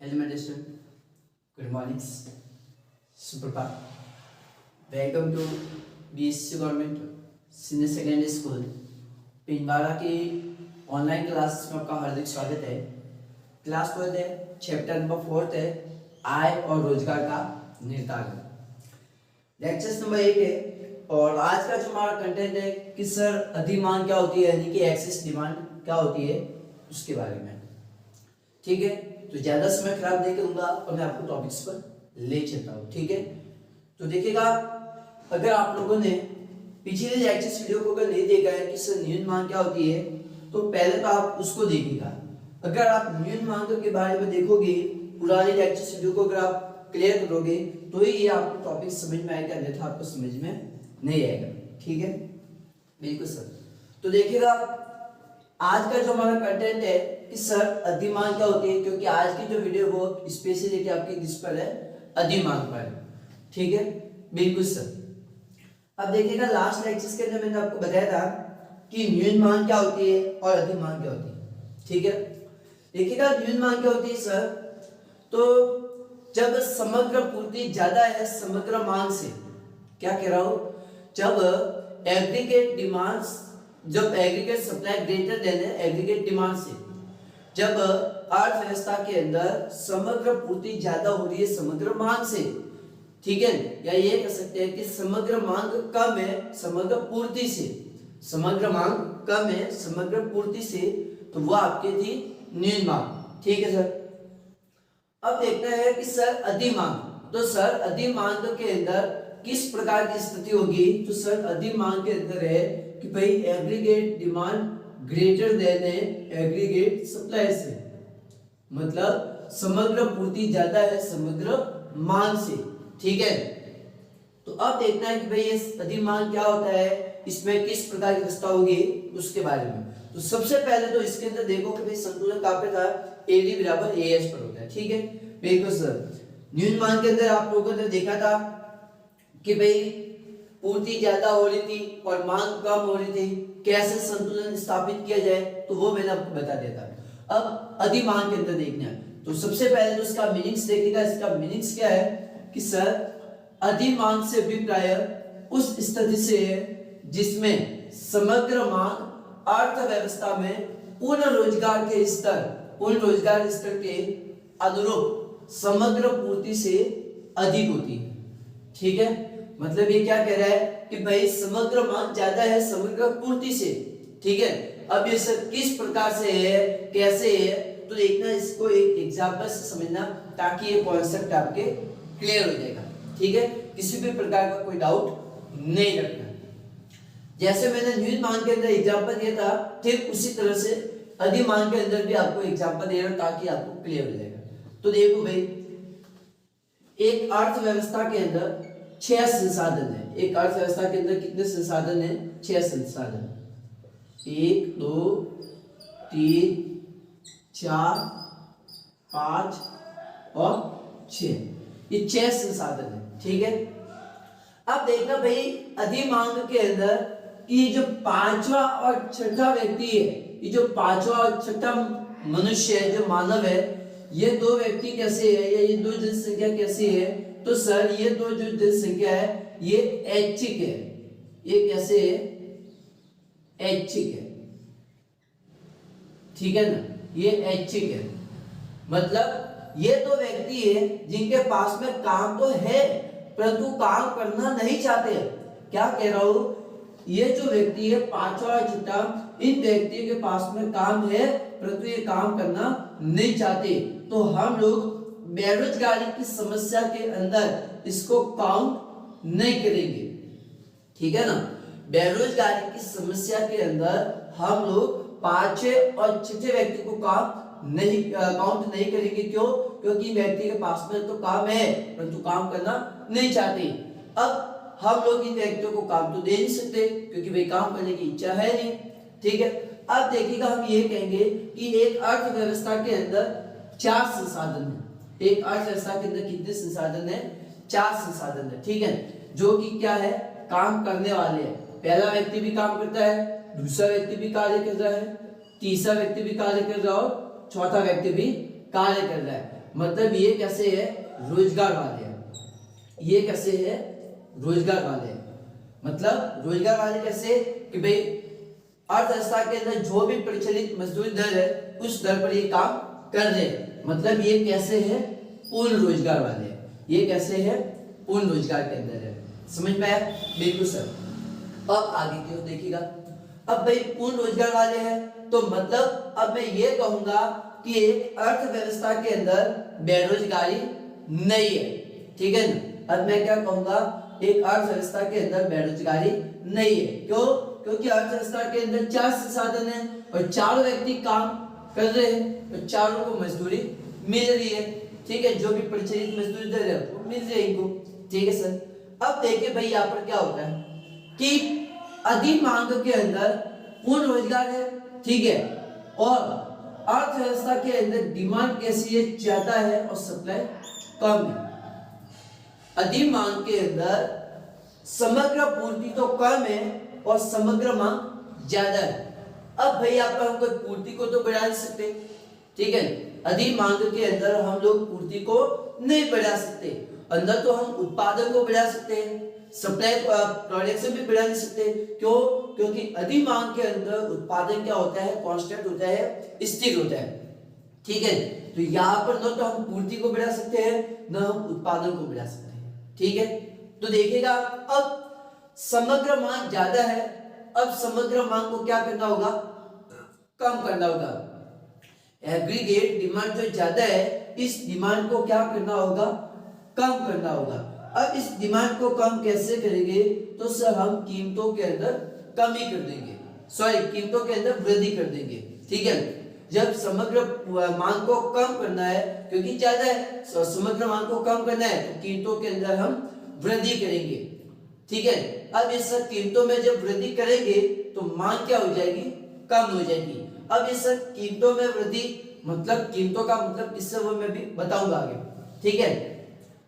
Hello student, good morning, सुप्रभात। Welcome to BSc government senior secondary school Pingwara की online class में आपका हार्दिक स्वागत है। क्लास 4 है, चैप्टर नंबर 4 है आय और रोजगार का निर्धारण। लेक्चर नंबर 8 है और आज का जो हमारा कंटेंट है कि सर अधिमांग क्या होती है, यानी कि एक्सेस डिमांड क्या होती है, उसके बारे में। ठीक है, तो ज्यादा समय खराब नहीं करूंगा और मैं आपको टॉपिक्स पर ले चलता हूँ। ठीक है, तो देखिएगा, अगर आप लोगों ने पिछले लेक्चर्स वीडियो को अगर नहीं देखा है कि सर न्यून मांग क्या होती है, तो पहले तो आप उसको देखिएगा। अगर आप न्यून मांग के बारे में देखोगे, पुराने लेक्चर्स वीडियो को अगर आप क्लियर करोगे तो ही ये आपको टॉपिक समझ में आएगा, अन्यथा आपको समझ में नहीं आएगा। ठीक है, बिल्कुल सर। तो देखिएगा, आज का जो हमारा कंटेंट है कि सर अधिमांग क्या होती है, क्योंकि आज की जो वीडियो वो स्पेशली आपकी किस पर है, अधिमांग पर है। ठीक है, बिल्कुल सर। अब देखिएगा, लास्ट लेक्चर्स के अंदर मैंने आपको बताया था कि न्यून मांग क्या होती है और अधिमांग क्या होती है। ठीक है, देखिएगा न्यून मांग क्या होती है सर, तो जब समग्र पूर्ति ज्यादा है समग्र मांग से, क्या कह रहा हूं, जब एग्रीगेट डिमांड्स, जब aggregate supply greater than aggregate demand से, जब अर्थव्यवस्था के अंदर समग्र पूर्ति ज्यादा हो रही है समग्र मांग से। ठीक है, या ये कह सकते हैं कि समग्र मांग कम है समग्र पूर्ति से, समग्र मांग कम है समग्र पूर्ति से, तो वो आपके थी न्यून मांग। ठीक है सर। अब देखना है कि सर अधिमांग, तो सर अधिमांग के अंदर किस प्रकार की स्थिति होगी, तो सर अधिमांग के अंदर है कि भाई aggregate demand greater than aggregate supply से, मतलब समग्र पूर्ति ज्यादा है समग्र मांग से। ठीक है, तो अब देखना है कि भाई ये अधिमांग क्या होता है, इसमें किस प्रकार की अवस्था होगी, उसके बारे में। तो सबसे पहले तो इसके अंदर देखो कि भाई संतुलन कहां पे था, AD बराबर AS पर होता है। ठीक है, बिल्कुल सर। न्यून मांग के अंदर आप लोगों ने देखा था कि भाई पूर्ति ज्यादा हो रही थी और मांग कम हो रही थी, कैसे संतुलन स्थापित किया जाए, तो वो मैंने आपको बता दिया था। अब अधिमांग के अंदर देखना है, तो सबसे पहले तो इसका मीनिंग्स देखिएगा। इसका मीनिंग्स क्या है कि सर अधिमांग से अभिप्राय उस स्थिति से है जिसमें समग्र मांग अर्थव्यवस्था में पूर्ण रोजगार के स्तर, पूर्ण रोजगार स्तर के अनुरूप समग्र पूर्ति से अधिक होती है। ठीक है, मतलब ये क्या कह रहा है कि भाई समग्र मांग ज्यादा है समग्र पूर्ति से। ठीक है, अब ये सब किस प्रकार से है, कैसे है, तो देखना, इसको एक एग्जांपल से समझना ताकि ये कॉन्सेप्ट आपके क्लियर हो जाएगा। ठीक है, किसी भी प्रकार का कोई डाउट नहीं रखना। जैसे मैंने न्यून मांग के अंदर एग्जांपल दिया था, ठीक उसी तरह से अधिमांग के अंदर भी आपको एग्जांपल दे रहा हूं ताकि आपको क्लियर हो जाएगा। तो देखो भाई, एक अर्थव्यवस्था के अंदर 6 संसाधन है। एक अर्थव्यवस्था के अंदर कितने संसाधन है, 6 संसाधन। 1 2 3 4 5 और 6, ये 6 संसाधन है। ठीक है, अब देखना भाई अधिमांग के अंदर ये जो पांचवा और छठा व्यक्ति है, ये जो पांचवा और छठा मनुष्य है, जो मानव है, ये दो व्यक्ति कैसे है, या ये दो जनसंख्या कैसी है, तो सर ये दो जो जनसंख्या है ये ऐच्छिक है। ये कैसे है, ऐच्छिक है। ठीक है ना, ये ऐच्छिक है, मतलब ये दो व्यक्ति है जिनके पास में काम तो है परंतु काम करना नहीं चाहते। क्या कह रहा हूं, ये जो व्यक्ति है पांचवा और छठा, इन व्यक्तियों के पास में काम है परंतु ये काम करना नहीं चाहते, तो हम लोग बेरोजगारी की समस्या के अंदर इसको काउंट नहीं करेंगे। ठीक है ना, बेरोजगारी की समस्या के अंदर हम लोग पांचवे और छठे व्यक्ति को काम नहीं काउंट नहीं करेंगे। क्यों, क्योंकि व्यक्ति के पास में तो काम है परंतु काम करना नहीं चाहते। अब हम लोग इन व्यक्तियों को काम तो दे नहीं सकते क्योंकि भाई काम करने की इच्छा है नहीं। ठीक है, अब देखिएगा, हम ये कहेंगे कि एक अर्थव्यवस्था के अंदर 4 संसाधन है। एक अर्थव्यवस्था के अंदर कितने संसाधन है, 4 संसाधन है। ठीक है, जो कि क्या है, काम करने वाले हैं। पहला व्यक्ति भी काम करता है, दूसरा व्यक्ति भी कार्य कर रहा है, तीसरा व्यक्ति भी कार्य कर रहा है और चौथा व्यक्ति भी कार्य कर रहा है। मतलब ये कैसे है, रोजगार वाले हैं। ये कैसे है, रोजगार वाले हैं। मतलब रोजगार वाले कैसे कि भाई अर्थव्यवस्था के अंदर जो भी प्रचलित मजदूरी दर है उस दर पर ये काम कर रहे हैं। मतलब ये कैसे है, पूर्ण रोजगार वाले हैं। ये कैसे है, पूर्ण रोजगार के अंदर है। समझ में आया? बिल्कुल सर। अब आगे की ओर देखिएगा। अब भाई पूर्ण रोजगार वाले हैं तो मतलब अब मैं ये कहूंगा कि एक अर्थव्यवस्था के अंदर बेरोजगारी नहीं है। ठीक है ना? अब मैं क्या कहूंगा, एक अर्थव्यवस्था के अंदर बेरोजगारी नहीं है। क्यों? क्योंकि अर्थव्यवस्था के अंदर 4 संसाधन है और 4 व्यक्ति काम कर रहे हैं और चारों को मजदूरी मिल रही है। ठीक है, जो भी प्रचलित मजदूरी दर है वो मिल रही है इनको। ठीक है सर। अब देखिए भाई यहाँ पर क्या होता है कि अधिक मांग के अंदर पूर्ण रोजगार है। ठीक है, और अर्थव्यवस्था के अंदर डिमांड कैसी है, ज्यादा है और सप्लाई कम है। अधिक मांग के अंदर समग्र पूर्ति तो कम है और समग्र मांग ज्यादा है। अब भाई यहाँ पर हम कोई पूर्ति को तो बढ़ा नहीं सकते। ठीक है, अधिक मांग के अंदर हम लोग पूर्ति को नहीं बढ़ा सकते। अंदर तो हम उत्पादन को बढ़ा सकते हैं, सप्लाई प्रोडक्शन भी बढ़ा नहीं सकते। क्यों? क्योंकि अधिक मांग के अंदर उत्पादन क्या होता है, कांस्टेंट होता है, स्थिर होता है। ठीक है, तो यहाँ पर न तो हम पूर्ति को बढ़ा सकते हैं न हम उत्पादन को बढ़ा सकते हैं। ठीक है, तो देखिएगा अब समग्र मांग ज्यादा है। अब समग्र मांग को क्या करना होगा, कम करना होगा। एग्रीगेट डिमांड जो ज्यादा है इस डिमांड को क्या करना होगा, कम करना होगा। अब इस डिमांड को कम कैसे करेंगे, तो सर हम कीमतों के अंदर कमी कर देंगे, सॉरी कीमतों के अंदर वृद्धि कर देंगे। ठीक है, जब समग्र मांग को कम करना है क्योंकि ज्यादा है, समग्र मांग को कम करना है तो कीमतों के अंदर हम वृद्धि करेंगे। ठीक है, अब इस कीमतों में जब वृद्धि करेंगे तो मांग क्या हो जाएगी, कम हो जाएगी। अब इस कीमतों में वृद्धि मतलब कीमतों का मतलब किससे वो मैं भी बताऊंगा आगे। ठीक है,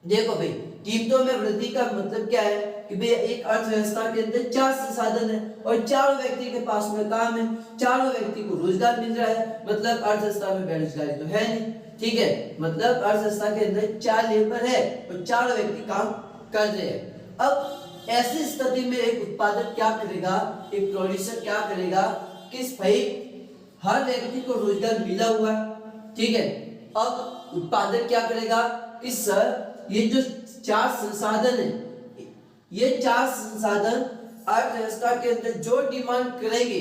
देखो भाई कीमतों में वृद्धि का मतलब क्या है कि भाई एक अर्थव्यवस्था के अंदर 4 संसाधन है और 4 व्यक्ति के पास में काम है, 4 व्यक्ति को रोजगार मिल रहा है, मतलब अर्थव्यवस्था में बेरोजगारी तो है नहीं। ठीक है, मतलब अर्थव्यवस्था के अंदर 4 लेबर है और 4 व्यक्ति काम कर रहे हैं। अब ऐसी स्थिति में एक उत्पादक क्या करेगा, एक प्रोड्यूसर क्या करेगा कि भाई हर व्यक्ति को रोजगार मिला हुआ है। ठीक है, अब उत्पादक क्या करेगा कि सर ये जो 4 संसाधन है, ये 4 संसाधन अर्थव्यवस्था के अंदर जो डिमांड करेंगे,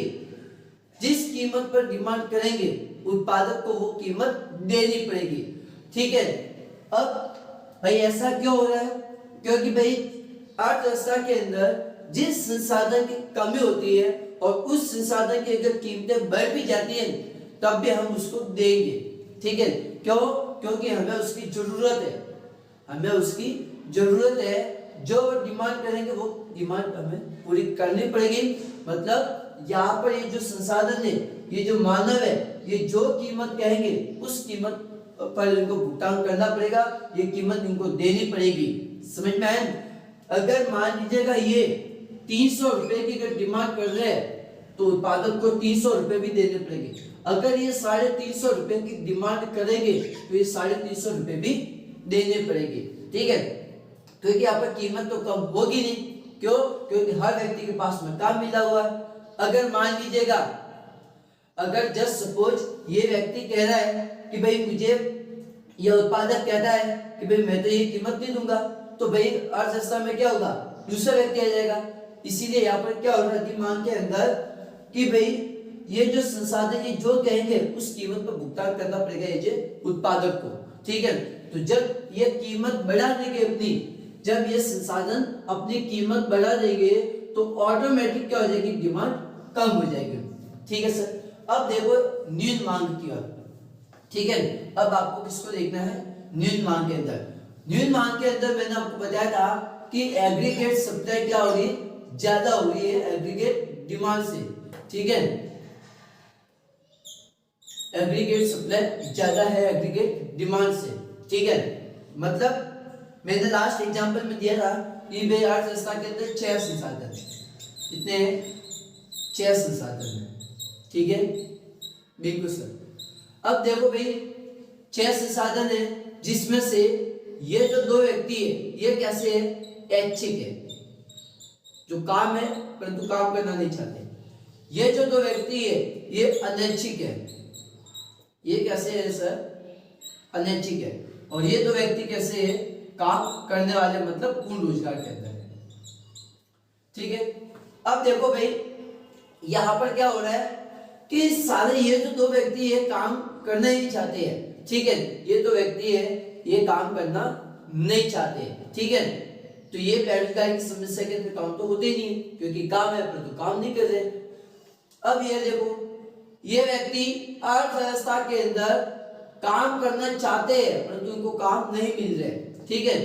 जिस कीमत पर डिमांड करेंगे उत्पादक को वो कीमत देनी पड़ेगी। ठीक है, अब भाई ऐसा क्यों हो रहा है, क्योंकि भाई अर्थव्यवस्था के अंदर जिस संसाधन की कमी होती है और उस संसाधन की अगर कीमतें बढ़ भी जाती हैं तब भी हम उसको देंगे। ठीक है, क्यों? क्योंकि हमें उसकी जरूरत है, हमें उसकी जरूरत है। जो डिमांड करेंगे वो डिमांड हमें पूरी करनी पड़ेगी। मतलब यहाँ पर ये जो संसाधन है, ये जो मानव है, ये जो कीमत कहेंगे उस कीमत पर इनको भुगतान करना पड़ेगा, ये कीमत इनको देनी पड़ेगी। समझ में आया? अगर मान लीजिएगा ये 300 रुपए की अगर डिमांड कर रहे हैं तो उत्पादक को 300 रुपए भी देने पड़ेंगे। अगर ये 350 रुपए की डिमांड करेंगे तो ये 350 रुपए भी देने पड़ेंगे। ठीक है, क्योंकि यहाँ पर कीमत तो कम होगी नहीं। क्यों? क्योंकि हर व्यक्ति के पास में काम मिला हुआ है। अगर मान लीजिएगा, अगर जस्ट सपोज ये व्यक्ति कह रहा है कि भाई मुझे, यह उत्पादक कहता है कि भाई मैं तो ये कीमत नहीं दूंगा, तो भाई अर्थव्यवस्था में क्या होगा, दूसरा व्यक्ति आ जाएगा। इसीलिए यहाँ पर क्या हो रहा है मांग के अंदर कि भाई ये जो संसाधन ये जो कहेंगे उस कीमत पर भुगतान करना पड़ेगा ये जो उत्पादक को। ठीक है, तो जब ये कीमत बढ़ा देंगे अपनी, जब ये संसाधन अपनी कीमत बढ़ा देंगे तो ऑटोमेटिक क्या हो जाएगी, डिमांड कम हो जाएगी। ठीक है सर। अब देखो न्यून मांग की ओर। ठीक है, अब आपको किसको देखना है, न्यून मांग के अंदर। न्यून मांग के अंदर मैंने आपको बताया था कि एग्रीगेट सप्लाई क्या हो रही है, ज्यादा हो रही है एग्रीगेट डिमांड से। ठीक है, एग्रीगेट सप्लाई ज्यादा है एग्रीगेट डिमांड से। ठीक है, मतलब मैंने लास्ट एग्जांपल में दिया था कि भाई अर्थव्यवस्था के अंदर 6 संसाधन, कितने हैं, 6 संसाधन है। ठीक है, बिल्कुल सर। अब देखो भाई 6 संसाधन है जिसमें से ये जो 2 व्यक्ति है ये कैसे है, ऐच्छिक है, जो काम है परंतु काम करना नहीं चाहते। ये जो 2 व्यक्ति है ये अनैच्छिक है, ये कैसे है सर, अनैच्छिक है। और ये 2 व्यक्ति कैसे है, काम करने वाले, मतलब पूर्ण रोजगार के अंदर है। ठीक है, अब देखो भाई यहां पर क्या हो रहा है कि सारे ये जो 2 व्यक्ति है काम करना ही नहीं चाहते हैं। ठीक है, ये 2 व्यक्ति है ये काम करना नहीं चाहते। ठीक है, तो ये बेरोजगारी की समस्या के अंदर काम तो होते ही नहीं है, क्योंकि काम है परंतु काम नहीं कर रहे। अब ये देखो ये व्यक्ति अर्थव्यवस्था के अंदर काम करना चाहते हैं परंतु उनको काम नहीं मिल रहे। ठीक है,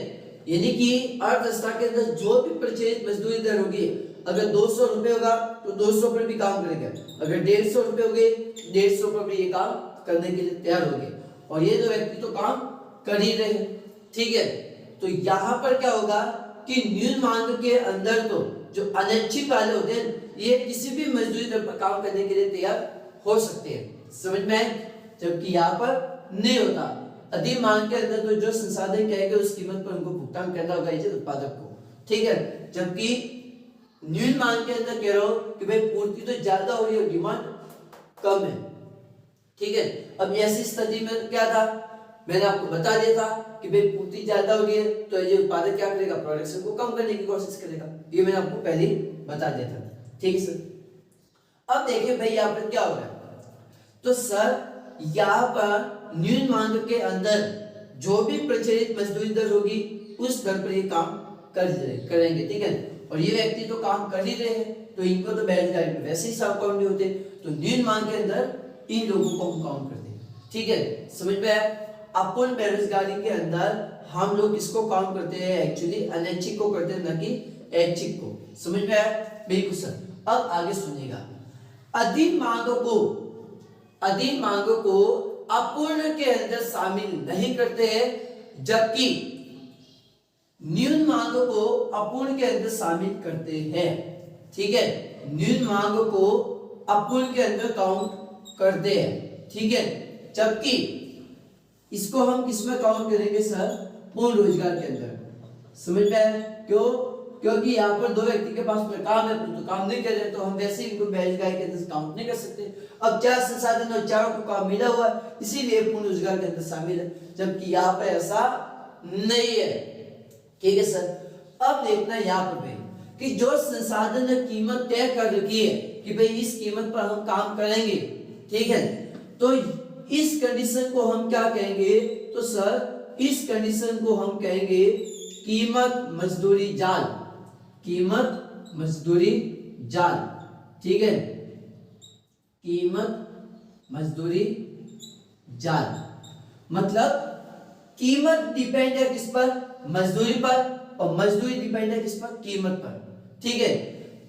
यानी कि अर्थव्यवस्था के अंदर जो भी प्रचलित मजदूरी दर होगी, अगर 200 रुपए होगा तो 200 पर भी काम करेंगे, अगर 150 रुपए हो गए 150 पर भी ये काम करने के लिए तैयार हो गए। और ये 2 व्यक्ति तो काम कर ही रहे हैं। ठीक है, तो यहाँ पर क्या होगा कि न्यून मांग के अंदर तो जो अनैच्छिक वाले होते हैं ये किसी भी मजदूरी दर पर काम करने के लिए तैयार हो सकते हैं, समझ में आए, जबकि यहाँ पर नहीं होता। अधिक मांग के अंदर तो जो संसाधन कहेंगे उस कीमत पर उनको भुगतान करना होगा इसे उत्पादक को। ठीक है, जबकि न्यून मांग के अंदर कह रहा हूं कि भाई पूर्ति तो ज्यादा हो रही है, डिमांड कम है। ठीक है, अब ऐसी स्थिति में क्या था, मैंने आपको बता दिया था कि भाई पूर्ति ज्यादा हो रही है तो ये उत्पादक क्या करेगा, प्रोडक्शन को कम करने की कोशिश करेगा। ये मैंने आपको पहले ही बता दिया था। ठीक है सर, अब देखिए भाई यहाँ पर क्या हो रहा है, तो सर यहाँ पर न्यून मांग के अंदर जो भी प्रचलित मजदूरी दर होगी उस दर पर ये काम करेंगे। ठीक है, और ये व्यक्ति तो काम कर ही रहे हैं तो इनको तो बेरोजगारी में वैसे ही सब काउंट नहीं होते, तो न्यून मांग के अंदर इन लोगों को हम काउंट करते हैं। ठीक है, समझ में आया। अपूर्ण बेरोजगारी के अंदर हम लोग किसको काउंट करते हैं, एक्चुअली अनैच्छिक को करते हैं, न कि ऐच्छिक को। समझ में आया, बिल्कुल सर। अब आगे सुनिएगा, अधिक मांगों को अपूर्ण के अंदर शामिल नहीं करते हैं, जबकि न्यून मांगों को अपूर्ण के अंदर शामिल करते हैं। ठीक है, न्यून मांगों को अपूर्ण के अंदर काउंट करते हैं। ठीक है, जबकि इसको हम किसमें काउंट करेंगे सर, पूर्ण रोजगार के अंदर। समझ में आया, क्यों, क्योंकि यहाँ पर 2 व्यक्ति के पास काम है तो काम नहीं कर रहे, तो हम वैसे ही इनको बेरोजगारी के अंदर काउंट नहीं कर सकते। अब 4 संसाधन और चारों को काम मिला हुआ इसीलिए पूर्ण रोजगार के अंदर शामिल है, जबकि यहाँ पर ऐसा नहीं है। ठीक है सर, अब देखना यहाँ पर भाई कि जो संसाधन ने कीमत तय कर रखी है कि भाई इस कीमत पर हम काम करेंगे। ठीक है, तो इस कंडीशन को हम क्या कहेंगे, तो सर इस कंडीशन को हम कहेंगे कीमत मजदूरी जाल। कीमत मजदूरी जाल। ठीक है, कीमत मजदूरी जाल मतलब कीमत डिपेंड है किस पर, मजदूरी पर, और मजदूरी डिपेंड है किस पर, कीमत पर। ठीक है,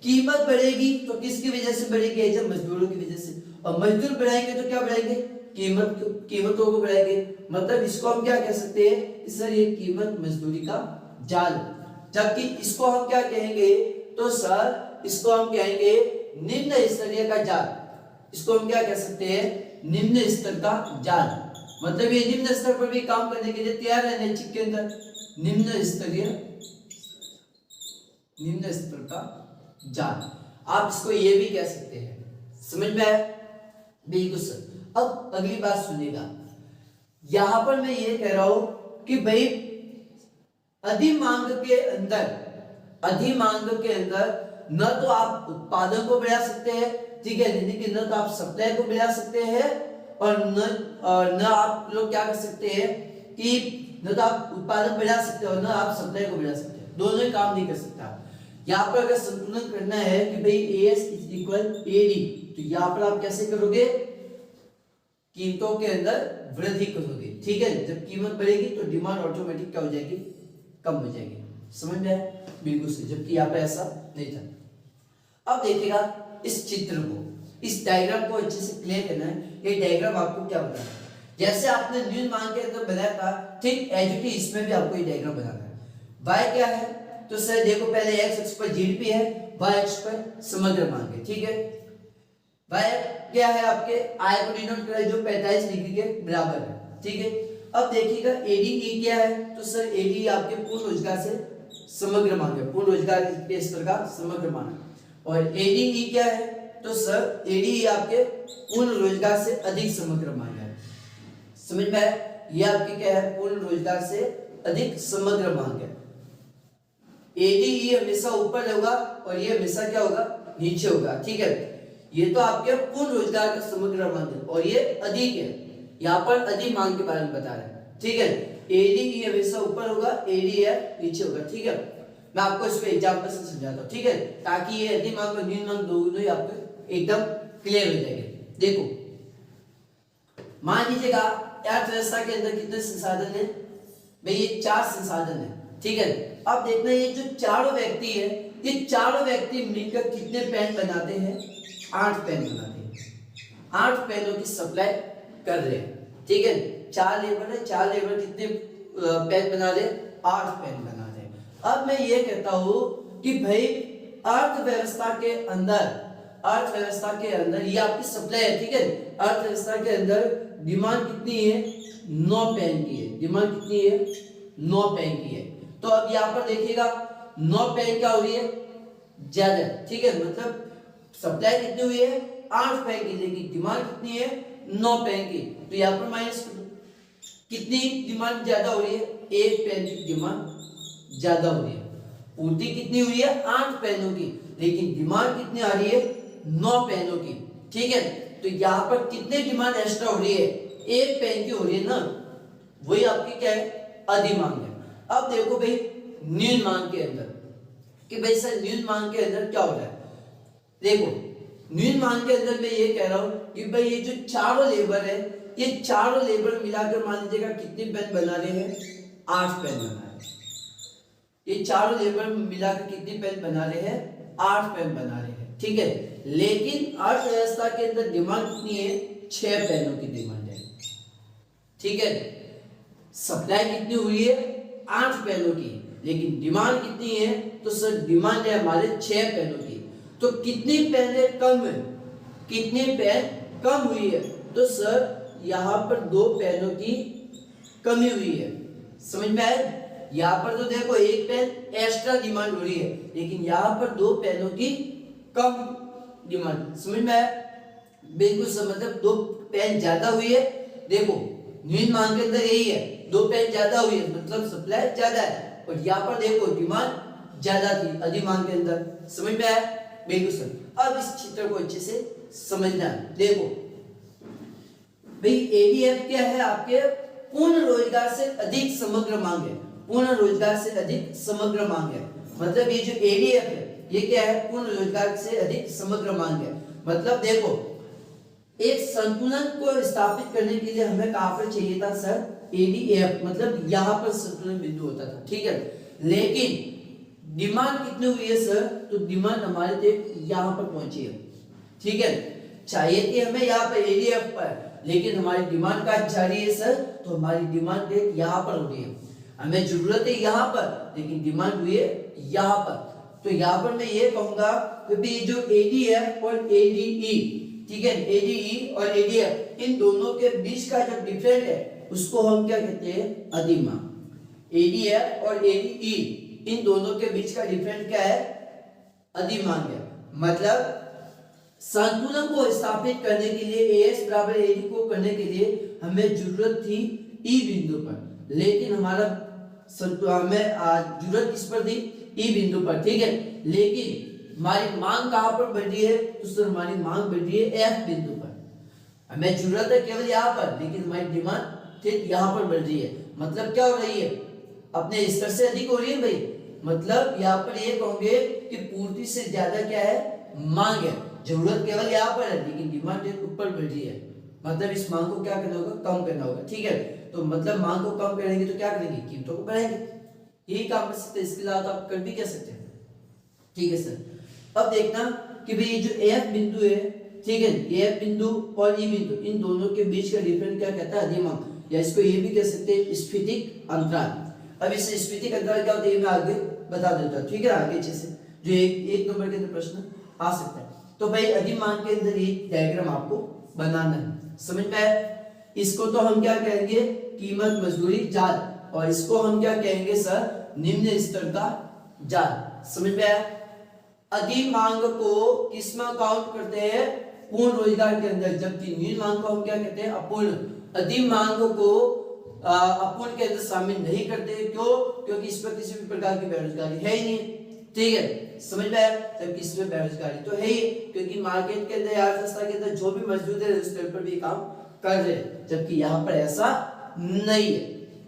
कीमत बढ़ेगी तो किसकी वजह से बढ़ेगी, जब मजदूरों की वजह से, और मजदूर बढ़ाएंगे तो क्या बढ़ाएंगे, कीमतों को बढ़ाएंगे। मतलब इसको हम क्या कह सकते हैं, सर ये कीमत मजदूरी का जाल। जबकि इसको हम क्या कहेंगे, तो सर इसको हम कहेंगे निम्न स्तरीय का जाल। इसको हम क्या कह सकते हैं, निम्न स्तर का जाल। मतलब ये निम्न स्तर पर भी काम करने के लिए तैयार है नैतिक के अंदर, निम्न स्तर का जाल। आप इसको ये भी कह सकते हैं। समझ में आया, बिल्कुल सर। अब अगली बात सुनिएगा, यहां पर मैं ये कह रहा हूं कि भाई अधिक मांग के अंदर न तो आप उत्पादन को बढ़ा सकते हैं, ठीक है, यानी कि न तो आप सप्लाई को बढ़ा सकते हैं, और न आप लोग क्या कर सकते हैं कि न तो आप उत्पादन बढ़ा सकते हो न आप सप्लाई को बढ़ा सकते हैं, दोनों ही काम नहीं कर सकता। यहाँ पर अगर संतुलन करना है कि भाई AS = AD, तो यहाँ पर आप कैसे करोगे, कीमतों के अंदर वृद्धि करोगे। ठीक है, जब कीमत बढ़ेगी तो डिमांड ऑटोमेटिक क्या हो जाएगी, कम हो जाएगी। समझ में आया, बिल्कुल सही। जबकि यहाँ पे ऐसा नहीं था। अब देखिएगा इस चित्र को, इस डायग्राम को अच्छे से क्लियर करना है। ये डायग्राम आपको क्या बताना है, जैसे आपने न्यून मांग के अंदर बनाया था, ठीक एज इट इज इसमें भी आपको ये डायग्राम बनाना है। y क्या है, तो सर देखो पहले x अक्ष पर जीडीपी है, y अक्ष पर समग्र मांग है। ठीक है, y क्या है आपके, आय को डिनोट करें जो 45 डिग्री के बराबर है। ठीक है, अब देखिएगा एडीई क्या है, तो सर एडीई आपके पूर्ण रोजगार से समग्र मांग है, पूर्ण रोजगार के स्तर का समग्र मांग है। और एडीई क्या है, तो सर एडीई आपके पूर्ण रोजगार से अधिक समग्र मांग है। समझ में आया? ये आपकी क्या है, पूर्ण रोजगार से अधिक समग्र मांग है। एडीई हमेशा ऊपर होगा और ये हमेशा क्या होगा, नीचे होगा। ठीक है, ये तो आपके पूर्ण रोजगार का समग्र मांग है और ये अधिक है, यहाँ पर अधिक मांग के बारे में बता रहे हैं। ठीक है, एडीई हमेशा ऊपर होगा, एडीएफ नीचे होगा। ठीक है, मैं आपको इस पे एग्जांपल से समझाता हूँ। ठीक है, ताकि ये अधिक मांग और न्यून मांग दोनों ही आपको एकदम क्लियर हो जाएंगे। देखो मान लीजिएगा अर्थव्यवस्था के अंदर कितने संसाधन है भाई, ये 4 संसाधन है। ठीक है, अब देखना ये जो चारों व्यक्ति है, ये चारों व्यक्ति मिलकर कितने पेन बनाते हैं, 8 पेन बनाते हैं। 8 पेनों की सप्लाई कर रहे हैं। ठीक है, 4 लेबर है, 4 लेबर कितने पेन बना रहे, 8 पेन बना रहे हैं। अब मैं ये कहता हूं कि भाई अर्थव्यवस्था के अंदर ये आपकी सप्लाई है। ठीक है, अर्थव्यवस्था के अंदर डिमांड कितनी है, 9 पेन की है। डिमांड कितनी है, 9 पेन की है। तो अब यहाँ पर देखिएगा 9 पेन क्या हो रही है, ज्यादा। ठीक है, मतलब सप्लाई कितनी हुई है, 8 पेन की, लेकिन डिमांड कितनी है, 9 पेन की। तो यहाँ पर माइनस कितनी डिमांड ज्यादा हो रही है, 1 पेन की डिमांड ज्यादा हो रही है। पूर्ति कितनी हुई है, 8 पेनों की, लेकिन डिमांड कितनी आ रही है, 9 पेनों की। ठीक है, तो यहाँ पर कितने डिमांड एक्स्ट्रा हो रही है, 1 पेन की हो रही है ना, वही आपकी क्या है, अधिक मांग है। अब देखो भाई न्यून मांग के अंदर कि भाई सर न्यून मांग के अंदर क्या हो रहा है। देखो न्यून मांग के अंदर मैं ये कह रहा हूं कि भाई ये जो चारों लेबर है, ये चारों लेबर मिलाकर मान लीजिएगा कितने पेन बना रहे हैं, 8 पेन बना रहे हैं। ये चारों लेबर मिलाकर कितने पेन बना रहे हैं, 8 पेन बना रहे हैं। ठीक है, लेकिन अर्थव्यवस्था के अंदर डिमांड कितनी है, 6 पेनों की डिमांड है। ठीक है, सप्लाई कितनी हुई है, 8 पेनों की, लेकिन डिमांड कितनी है, तो सर डिमांड है हमारे 6 पेनों की। तो कितनी पेन कम है, कितनी पेन कम हुई है, तो सर यहाँ पर 2 पेनों की कमी हुई है। समझ में आया? यहाँ पर तो देखो 1 पेन एक्स्ट्रा डिमांड हो रही है, लेकिन यहाँ पर 2 पेनों की कम डिमांड। समझ में आया? बिल्कुल मतलब 2 पेन ज्यादा हुई है। देखो न्यून मांग के अंदर यही है, 2 पेन ज्यादा हुई है, मतलब सप्लाई ज्यादा है, और यहाँ पर देखो डिमांड ज्यादा थी अधिक मांग के अंदर। समझ में आया? बिल्कुल सर। अब इस चित्र को अच्छे से समझना है। देखो भाई एडीएफ क्या है, आपके पूर्ण रोजगार से अधिक समग्र मांग है। पूर्ण रोजगार से अधिक समग्र मांग है, मतलब ये जो एडीएफ है ये क्या है, पूर्ण रोजगार से अधिक समग्र मांग है। मतलब देखो एक संतुलन को स्थापित करने के लिए हमें कहां पर चाहिए था सर, एडीएफ, मतलब यहां पर संतुलन बिंदु होता था। ठीक है, लेकिन डिमांड कितनी हुई है सर, तो डिमांड हमारे तक यहां पर पहुंची है। ठीक है, चाहिए थी हमें यहाँ पर एडीएफ पर, लेकिन हमारी डिमांड का जा रही है सर, तो हमारी डिमांड यहाँ पर हो रही है। हमें जरूरत है यहाँ पर, लेकिन डिमांड हुई है यहाँ पर। तो यहाँ पर मैं ये कहूंगा कि जो एडीएफ और एडीई, ठीक है, एडीई और एडीएफ इन दोनों के बीच का जो डिफरेंस है उसको हम क्या कहते हैं, अधिक मांग। एडीएफ और एडीई इन दोनों के बीच का डिफरेंस क्या है, अधिक मांग है। मतलब संतुलन को स्थापित करने के लिए एएस बराबर एडी को करने के लिए हमें जरूरत थी ई बिंदु पर, लेकिन हमारा हमें जरूरत किस पर थी, ई बिंदु पर। ठीक है, लेकिन हमारी मांग कहां पर बढ़ रही है, तो सर हमारी मांग बढ़ रही है एफ बिंदु पर। हमें जरूरत है केवल यहाँ पर, लेकिन हमारी डिमांड ठीक यहाँ पर बढ़ रही है। मतलब क्या हो रही है, अपने स्तर से अधिक हो रही है भाई। मतलब यहाँ पर ये कहोगे कि पूर्ति से ज्यादा क्या है, मांग है। जरूरत केवल यहाँ पर है, लेकिन डिमांड ऊपर बढ़ रही है। मतलब इस मांग को क्या करना होगा, कम करना होगा। ठीक है, तो मतलब मांग को कम करेंगे तो क्या करेंगे, कीमतों को बढ़ाएंगे। यही काम कर सकते हैं, इसके अलावा आप कर भी क्या सकते हैं। ठीक है सर, अब देखना कि भाई ये जो एफ बिंदु है, ठीक है, एफ बिंदु और ई बिंदु इन दोनों के बीच का डिफरेंस क्या कहता है, अधिक मांग, या इसको ये भी कह सकते हैं स्फीतिक अंतराल। अब इस स्फीतिक अंतराल क्या होता है मैं आगे बता देता हूँ। ठीक है, आगे अच्छे से जो एक नंबर के अंदर प्रश्न आ सकता है। तो भाई अधिक मांग के अंदर ये डायग्राम आपको बनाना है। समझ में आया? इसको तो हम क्या कहेंगे, कीमत मजदूरी जाल, और इसको हम क्या कहेंगे सर, निम्न स्तर का जाल। समझ में आया? अधिक मांग को किसमें काउंट करते हैं, पूर्ण रोजगार के अंदर, जबकि न्यून मांग को हम क्या कहते हैं, अपूर्ण। अधिक मांग को अपूर्ण के अंदर शामिल नहीं करते, क्यों? क्योंकि इसमें किसी भी प्रकार की बेरोजगारी है ही नहीं। ठीक है, समझ में आया? जबकि इसमें बेरोजगारी तो है ही, क्योंकि मार्केट के अंदर, अर्थव्यवस्था के अंदर जो भी मजदूर है उस लेवल पर भी काम कर रहे हैं, जबकि यहाँ पर ऐसा नहीं है।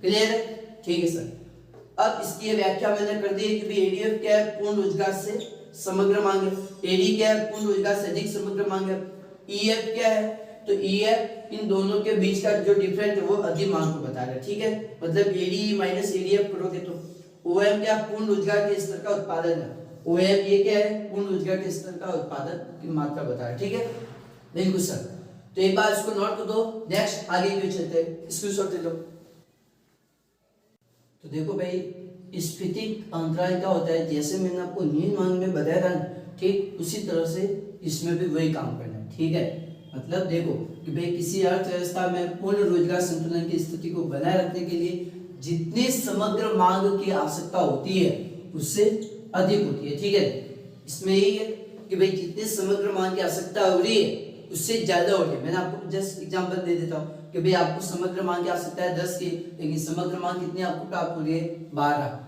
क्लियर है? ठीक है सर। अब इसकी व्याख्या मैंने कर दी है कि एडीएफ क्या है, पूर्ण रोजगार से समग्र मांग है। एडी क्या है, पूर्ण रोजगार से अधिक समग्र मांग है। ईएफ क्या है, तो ईएफ इन दोनों के बीच का जो डिफरेंस है वो अधिक मांग को बता रहा है। ठीक है, मतलब एडी माइनस एडीएफ करोगे तो ओएम क्या, पूर्ण रोजगार के स्तर का उत्पादन है। ओएम ये क्या है, पूर्ण रोजगार के स्तर का उत्पादन की मात्रा बता रहा है। ठीक है, बिल्कुल सर। तो एक बार इसको नोट कर दो। नेक्स्ट आगे भी चलते हैं, स्क्रीनशॉट ले लो। तो देखो भाई, स्फीतिक अंतराल क्या होता है, जैसे मैंने आपको न्यून मांग में बताया था, ठीक उसी तरह से इसमें भी वही काम करना है। ठीक है, मतलब देखो कि भाई किसी अर्थव्यवस्था में पूर्ण रोजगार संतुलन की स्थिति को बनाए रखने के लिए जितनी समग्र मांग की आवश्यकता होती है उससे अधिक होती है। ठीक है, इसमें यही है कि भाई जितनी समग्र मांग की आवश्यकता हो रही है उससे ज्यादा हो रही है। मैंने आपको जस्ट एग्जांपल दे देता हूँ कि भाई आपको समग्र मांग की आवश्यकता है 10 की, लेकिन समग्र मांग कितनी आपको प्राप्त हो रही है, 12।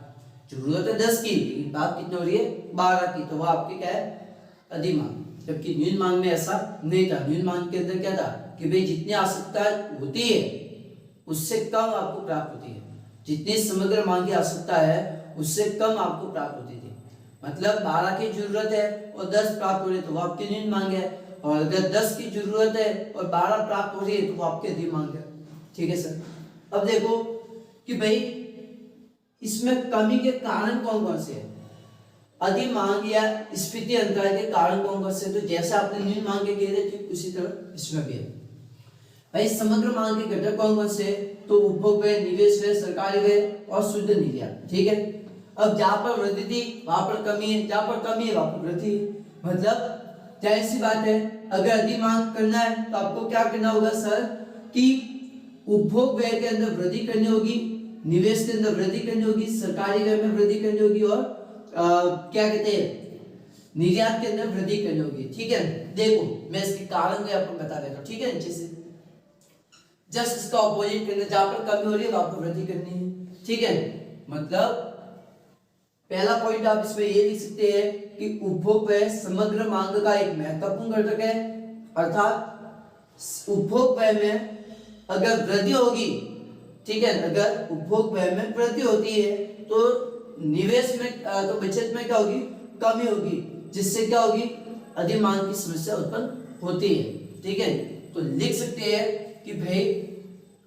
जरूरत है 10 की, लेकिन बात कितनी हो रही है, 12 की, तो वो आपकी क्या है, अधिक मांग। जबकि न्यून मांग में ऐसा नहीं था। न्यून मांग के अंदर क्या था कि भाई जितनी आवश्यकता होती है उससे कम आपको प्राप्त होती है। जितनी समग्र मांग की आवश्यकता है उससे कम आपको प्राप्त होती थी। मतलब 12 की जरूरत है और 10 प्राप्त हो रही है तो वो आपकी न्यून मांग है, और अगर 10 की जरूरत है और 12 प्राप्त हो रही है तो वो आपकी अधिक मांग है। ठीक है सर। अब देखो कि भाई इसमें कमी के कारण कौन कौन से हैं, अधिक मांग या स्फीति अंतराल के कारण कौन कौन से, तो जैसे आपने न्यून मांग के कह रहे थे उसी तरह इसमें भी है। भाई समग्र मांग के घटक कौन कौन से, तो उपभोग व्यय, निवेश व्यय, सरकारी व्यय और शुद्ध निर्यात। ठीक है, अब जहां पर वृद्धि थी वहां पर कमी है, जहां पर कमी है वहां पर वृद्धि है। मतलब जाहिर सी बात है, अगर अधिक मांग करना है तो आपको क्या करना होगा सर, कि उपभोग व्यय के अंदर वृद्धि करनी होगी, निवेश के अंदर वृद्धि करनी होगी, सरकारी व्यय में वृद्धि करनी होगी, और क्या कहते हैं, निर्यात के अंदर वृद्धि करनी होगी। ठीक है, देखो मैं इसके कारण को आपको बता देता हूँ। ठीक है, नीचे से जस्ट इसका ऑपोजिट करना, जहां पर कमी हो रही है वहां पर वृद्धि करनी है। ठीक है, मतलब पहला पॉइंट आप इसमें ये लिख सकते हैं कि उपभोग व्यय समग्र मांग का एक महत्वपूर्ण घटक है, अर्थात उपभोग व्यय में अगर वृद्धि होगी, ठीक है, अगर उपभोग व्यय में वृद्धि होती है तो निवेश में तो बचत में क्या होगी, कमी होगी, जिससे क्या होगी, अधिक मांग की समस्या उत्पन्न होती है। ठीक है, तो लिख सकते हैं कि भाई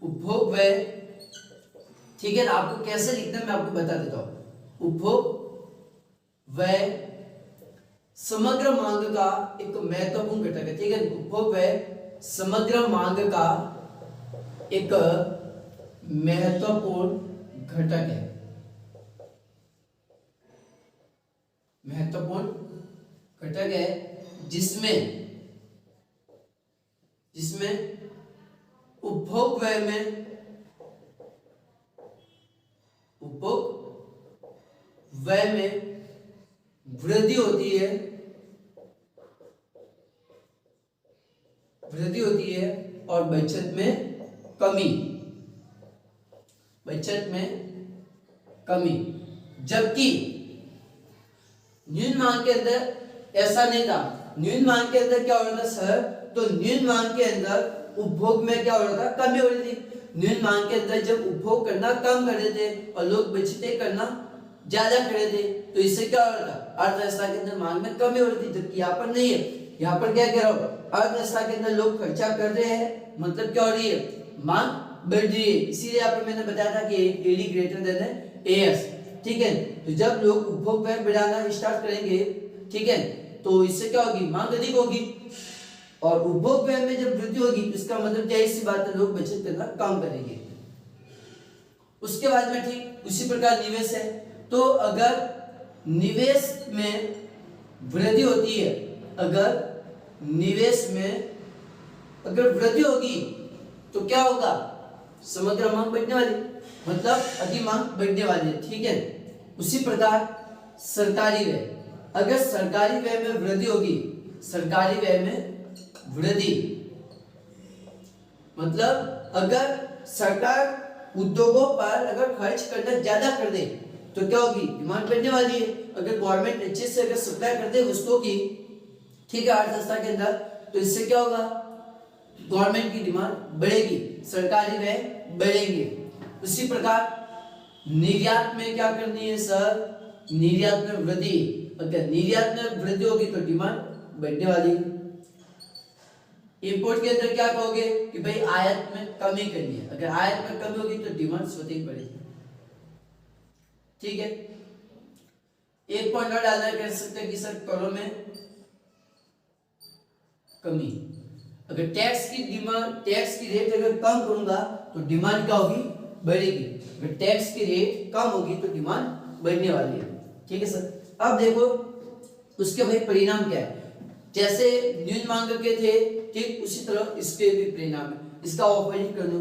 उपभोग व्यय, ठीक है ना, आपको कैसे लिखना है मैं आपको बता देता हूं। उपभोग व्यय समग्र मांग का एक महत्वपूर्ण घटक है। ठीक है, उपभोग व्यय समग्र मांग का एक महत्वपूर्ण घटक है, महत्वपूर्ण घटक है जिसमें उपभोग व्यय में वृद्धि होती है और बचत में कमी, जबकि न्यून मांग के अंदर ऐसा नहीं था। न्यून मांग के अंदर क्या हो रहा था सर, तो न्यून मांग के अंदर उपभोग में क्या हो रहा था, कमी हो रही थी। न्यून मांग के अंदर जब उपभोग करना कम कर रहे थे और लोग बचतें करना ज्यादा कर रहे थे, तो इससे क्या हो रहा था, अर्थव्यवस्था के अंदर मांग में कमी हो रही थी। जबकि यहाँ पर नहीं है, यहाँ पर क्या कह रहा हूँ, अर्थव्यवस्था के अंदर लोग खर्चा कर रहे हैं, मतलब क्या हो रही है, मांग बढ़ रही है। इसीलिए यहाँ पर मैंने बताया था कि एडी ग्रेटर देन एएस। ठीक है, तो जब लोग उपभोग व्यय बढ़ाना स्टार्ट करेंगे, ठीक है, तो इससे क्या होगी, मांग अधिक होगी, और उपभोग व्यय में जब वृद्धि होगी तो इसका मतलब जाहिर सी बात है, लोग बचत करना कम करेंगे। उसके बाद में ठीक उसी प्रकार निवेश है, तो अगर निवेश में वृद्धि होती है, अगर निवेश में अगर वृद्धि होगी तो क्या होगा, समग्र मांग बढ़ने वाली, मतलब अधिक मांग बढ़ने वाली है, ठीक है। उसी प्रकार सरकारी व्यय, अगर सरकारी व्यय में वृद्धि होगी, सरकारी व्यय में वृद्धि मतलब अगर सरकार उद्योगों पर अगर खर्च करना ज्यादा कर दे तो क्या होगी, डिमांड बढ़ने वाली है। अगर गवर्नमेंट अच्छे से अगर सप्लाई कर दे वस्तुओं की, ठीक है, अर्थव्यवस्था के अंदर, तो इससे क्या होगा, गवर्नमेंट की डिमांड बढ़ेगी, सरकारी व्यय बढ़ेंगे। उसी प्रकार निर्यात में क्या करनी है सर, निर्यात में वृद्धि, अगर निर्यात में वृद्धि होगी तो डिमांड बढ़ने वाली है। इंपोर्ट के अंदर क्या कहोगे कि भाई आयात में कमी करनी है, अगर आयात में कमी होगी तो डिमांड स्वतः ही बढ़ेगी, ठीक है। एक पॉइंट और डालना कह सकते हैं कि सर करों में कमी, अगर टैक्स की रेट अगर कम करूंगा तो डिमांड क्या होगी, बढ़ेगी, अगर टैक्स की रेट कम होगी तो डिमांड बढ़ने वाली है, ठीक है सर। अब देखो उसके भाई परिणाम क्या है, जैसे न्यून मांग के थे, ठीक उसी तरह इसके भी परिणाम है, इसका ऑपोजिट कर दो।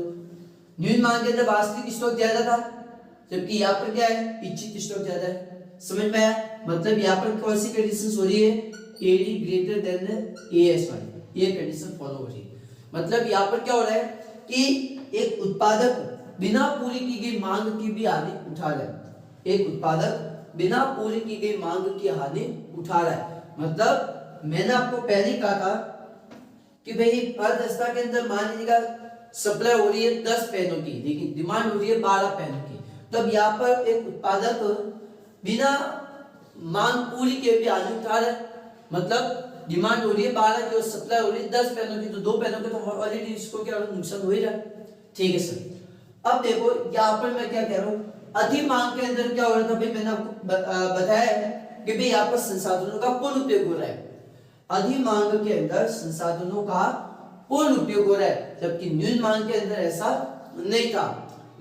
न्यून मांग के अंदर वास्तविक स्टॉक ज्यादा था, जबकि यहाँ पर क्या है, इच्छित स्टॉक ज्यादा है, समझ में आया, मतलब यहाँ पर कौन सी कंडीशन हो रही है, एडी ग्रेटर देन एएस वाली, ये कंडीशन फॉलो हो रही है। मतलब यहाँ पर क्या हो रहा है कि एक उत्पादक बिना पूरी की गई मांग की भी हानि उठा रहा है, एक उत्पादक बिना पूरी की गई मांग की हानि उठा रहा है। मतलब मैंने आपको पहले ही कहा था कि भाई अर्थव्यवस्था के अंदर मान लीजिएगा सप्लाई हो रही है 10 पेनों की, लेकिन डिमांड हो रही है 12 पेनों की, तब यहाँ पर एक उत्पादक बिना मांग पूरी के भी हानि उठा रहा है। मतलब डिमांड हो रही है 12 की और सप्लाई हो रही है 10 पेनों की, तो 2 पेनों के तो ऑलरेडी इसको क्या नुकसान हो ही रहा है, ठीक है सर। अब देखो यहाँ पर मैं क्या कह रहा हूँ, अधिक मांग के अंदर क्या हो रहा था भाई, मैंने आपको बताया है कि भाई यहाँ पर संसाधनों का पूर्ण उपयोग हो रहा है, अधिक मांग के अंदर संसाधनों का पूर्ण उपयोग हो रहा है, जबकि न्यून मांग के अंदर ऐसा नहीं था।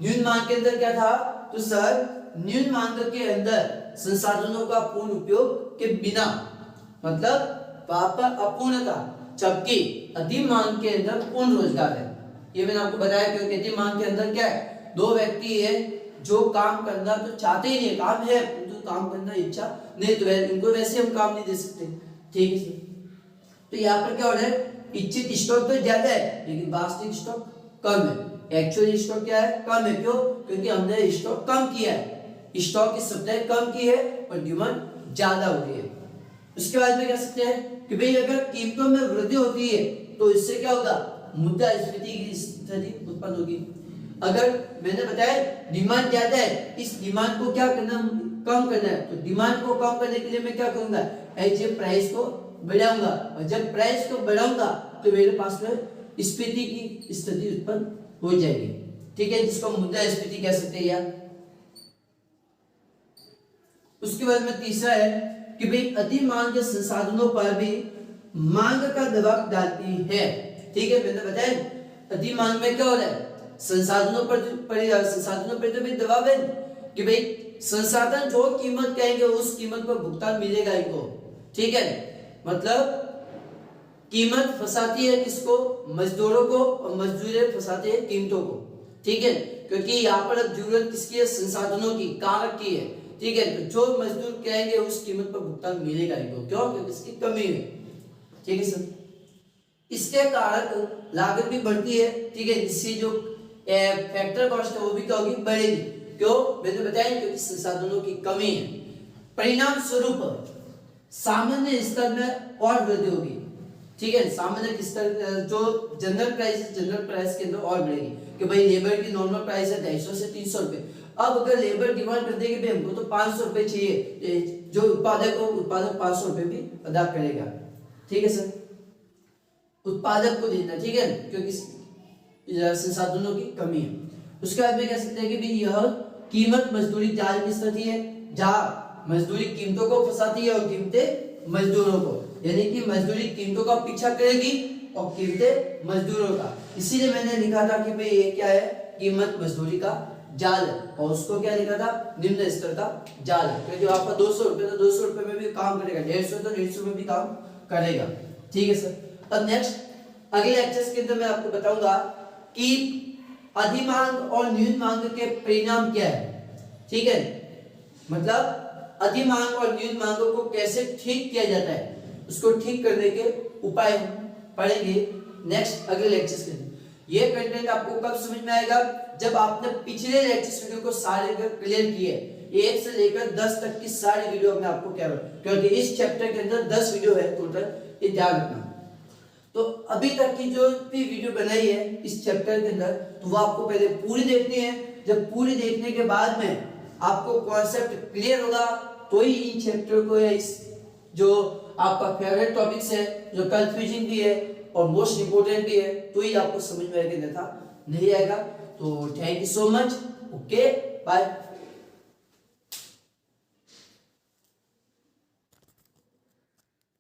न्यून मांग के अंदर क्या था, तो सर न्यून मांग के अंदर संसाधनों का पूर्ण उपयोग के बिना, मतलब वहां पर अपूर्ण था, जबकि अधिक मांग के अंदर पूर्ण रोजगार है। ये मैंने आपको बताया क्योंकि अधिक मांग के अंदर क्या है, दो व्यक्ति है जो काम करना तो चाहते ही नहीं, काम है तो काम करना इच्छा नहीं, तो इनको वैसे हम काम नहीं दे सकते, ठीक है। तो यहाँ पर क्या हो रहा है, इच्छित स्टॉक तो ज्यादा है लेकिन वास्तविक स्टॉक कम है, एक्चुअल स्टॉक क्या है, कम है, क्यों, क्योंकि हमने स्टॉक कम किया है, स्टॉक की सप्लाई कम की है और डिमांड ज्यादा हो रही है। उसके बाद में कह सकते हैं कि भाई अगर कीमतों में वृद्धि होती है तो इससे क्या होगा, मुद्रास्फीति की स्थिति उत्पन्न होगी। अगर मैंने बताया डिमांड ज्यादा है, इस डिमांड को क्या करना, कम करना है, तो डिमांड को कम करने के लिए मैं क्या करूंगा, ऐसे प्राइस को बढ़ाऊंगा, और जब प्राइस को बढ़ाऊंगा तो मेरे पास में स्फीति की स्थिति उत्पन्न हो जाएगी, ठीक है, जिसको मुद्रास्फीति कह सकते हैं यार। उसके बाद में तीसरा है कि भाई अधिक मांग के संसाधनों पर भी मांग का दबाव डालती है, ठीक है। मैंने बताया अधिक मांग में क्या हो रहा है, संसाधनों पर तो भी दबाव है कि भाई संसाधन जो कीमत कहेंगे उस कीमत पर भुगतान मिलेगा इनको, ठीक है। मतलब कीमत फंसाती है किसको, मजदूरों को, और मजदूरें फंसाते हैं कीमतों को, ठीक है, क्योंकि यहाँ पर अब जरूरत किसकी है, संसाधनों की, कारक की है, ठीक है। तो जो मजदूर कहेंगे उस कीमत पर भुगतान मिलेगा इनको, क्यों, क्योंकि इसकी कमी है, ठीक है सर। इसके कारक लागत भी बढ़ती है, ठीक है, जिससे जो फैक्टर कॉस्ट है वो भी क्या होगी, बढ़ेगी, क्यों, मैंने बताया क्योंकि संसाधनों की कमी है। परिणाम स्वरूप सामान्य स्तर में और वृद्धि होगी, ठीक है, सामान्य स्तर जो जनरल प्राइस के अंदर और बढ़ेगी कि भाई लेबर की नॉर्मल प्राइस है 250 से 300 रुपए, अब अगर लेबर डिमांड कर देगी भाई हमको तो 500 रुपए चाहिए, जो उत्पादक 500 रुपए भी अदा करेगा, ठीक है सर, उत्पादक को देना, ठीक है, क्योंकि संसाधनों की कमी है। उसके बाद में कह सकते हैं कि भाई यह कीमत मजदूरी जाल की स्थिति है, जहां मजदूरी कीमतों को फंसाती है और कीमतें मजदूरों को, यानी कि मजदूरी कीमतों का पीछा करेगी और कीमतें मजदूरों का। इसीलिए मैंने लिखा था कि भाई ये क्या है, कीमत मजदूरी का जाल है, और उसको क्या लिखा था, निम्न स्तर का जाल है, क्योंकि आपका 200 रुपए तो 200 रुपए में भी काम करेगा, 150 तो 150 में भी काम करेगा, ठीक है सर। अब नेक्स्ट अगले लेक्चर्स के अंदर मैं आपको बताऊंगा कि अधिमांग और न्यूनमांग के परिणाम क्या है, ठीक है, मतलब अधिमांग और न्यूनमांग को कैसे ठीक किया जाता है, उसको ठीक करने के उपाय पढ़ेंगे नेक्स्ट अगले लेक्चर्स के लिए। ये कंटेंट आपको कब समझ में आएगा, जब आपने पिछले लेक्चर्स वीडियो को सारे क्लियर किए, 1 से लेकर 10 तक की सारी वीडियो में आपको क्या, क्योंकि इस चैप्टर के अंदर 10 वीडियो है टोटल, ये ध्यान रखना। तो अभी तक की जो भी वीडियो बनाई है इस चैप्टर के अंदर, तो वो आपको पहले पूरी देखनी है। जब पूरी देखने के बाद में आपको कॉन्सेप्ट क्लियर होगा तो ही इन चैप्टर को, या इस जो आपका फेवरेट टॉपिक्स है, जो कंफ्यूजिंग भी है और मोस्ट इंपोर्टेंट भी है, तो ही आपको समझ में आएगा, नहीं आएगा। तो thank you so much, okay bye.